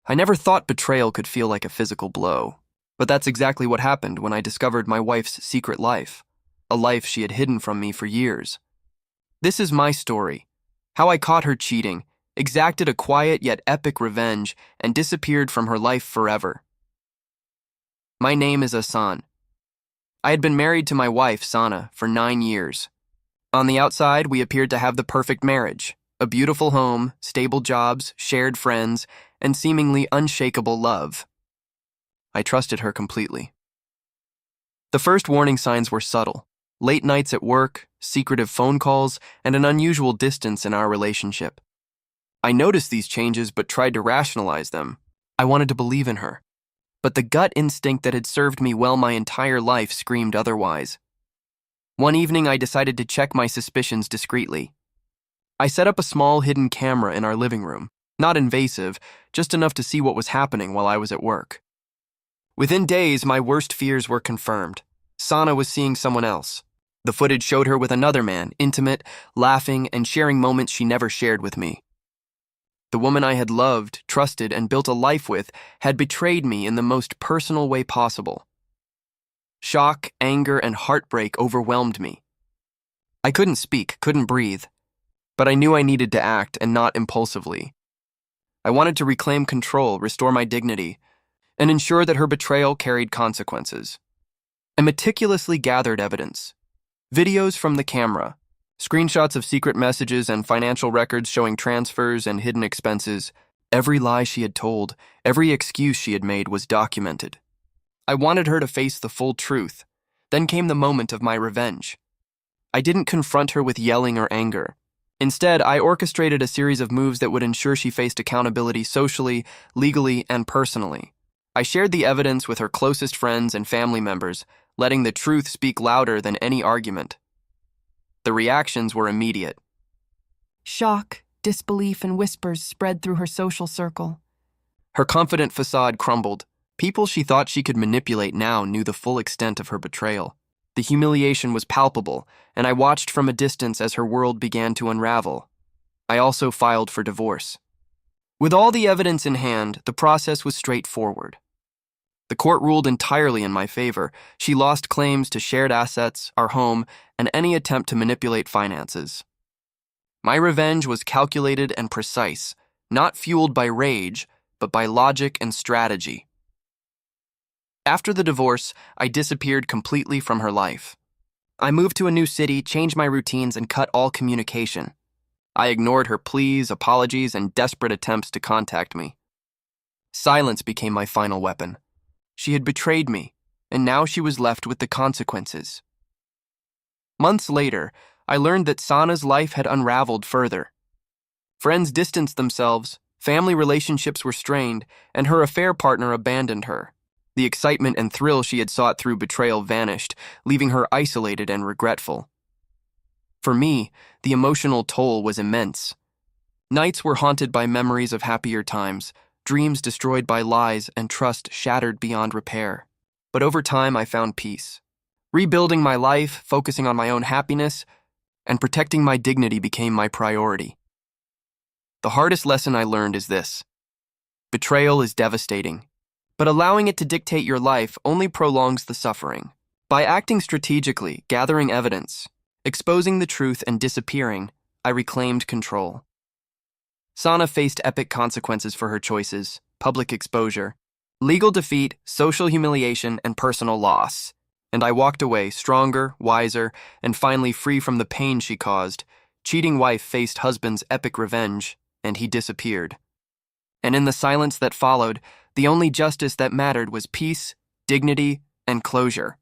I never thought betrayal could feel like a physical blow, but that's exactly what happened when I discovered my wife's secret life, a life she had hidden from me for years. This is my story, how I caught her cheating, exacted a quiet yet epic revenge, and disappeared from her life forever. My name is Ahsan. I had been married to my wife, Sana, for 9 years. On the outside, we appeared to have the perfect marriage, a beautiful home, stable jobs, shared friends, and seemingly unshakable love. I trusted her completely. The first warning signs were subtle: late nights at work, secretive phone calls, and an unusual distance in our relationship. I noticed these changes but tried to rationalize them. I wanted to believe in her. But the gut instinct that had served me well my entire life screamed otherwise. One evening, I decided to check my suspicions discreetly. I set up a small hidden camera in our living room, not invasive, just enough to see what was happening while I was at work. Within days, my worst fears were confirmed. Sana was seeing someone else. The footage showed her with another man, intimate, laughing, and sharing moments she never shared with me. The woman I had loved, trusted, and built a life with had betrayed me in the most personal way possible. Shock, anger, and heartbreak overwhelmed me. I couldn't speak, couldn't breathe, but I knew I needed to act, and not impulsively. I wanted to reclaim control, restore my dignity, and ensure that her betrayal carried consequences. I meticulously gathered evidence: videos from the camera, screenshots of secret messages, and financial records showing transfers and hidden expenses. Every lie she had told, every excuse she had made was documented. I wanted her to face the full truth. Then came the moment of my revenge. I didn't confront her with yelling or anger. Instead, I orchestrated a series of moves that would ensure she faced accountability socially, legally, and personally. I shared the evidence with her closest friends and family members, letting the truth speak louder than any argument. The reactions were immediate. Shock, disbelief, and whispers spread through her social circle. Her confident facade crumbled. People she thought she could manipulate now knew the full extent of her betrayal. The humiliation was palpable, and I watched from a distance as her world began to unravel. I also filed for divorce. With all the evidence in hand, the process was straightforward. The court ruled entirely in my favor. She lost claims to shared assets, our home, and any attempt to manipulate finances. My revenge was calculated and precise, not fueled by rage, but by logic and strategy. After the divorce, I disappeared completely from her life. I moved to a new city, changed my routines, and cut all communication. I ignored her pleas, apologies, and desperate attempts to contact me. Silence became my final weapon. She had betrayed me, and now she was left with the consequences. Months later, I learned that Sana's life had unraveled further. Friends distanced themselves, family relationships were strained, and her affair partner abandoned her. The excitement and thrill she had sought through betrayal vanished, leaving her isolated and regretful. For me, the emotional toll was immense. Nights were haunted by memories of happier times, dreams destroyed by lies, and trust shattered beyond repair. But over time, I found peace. Rebuilding my life, focusing on my own happiness, and protecting my dignity became my priority. The hardest lesson I learned is this: betrayal is devastating, but allowing it to dictate your life only prolongs the suffering. By acting strategically, gathering evidence, exposing the truth, and disappearing, I reclaimed control. Sana faced epic consequences for her choices: public exposure, legal defeat, social humiliation, and personal loss. And I walked away stronger, wiser, and finally free from the pain she caused. Cheating wife faced husband's epic revenge, and he disappeared. And in the silence that followed, the only justice that mattered was peace, dignity, and closure.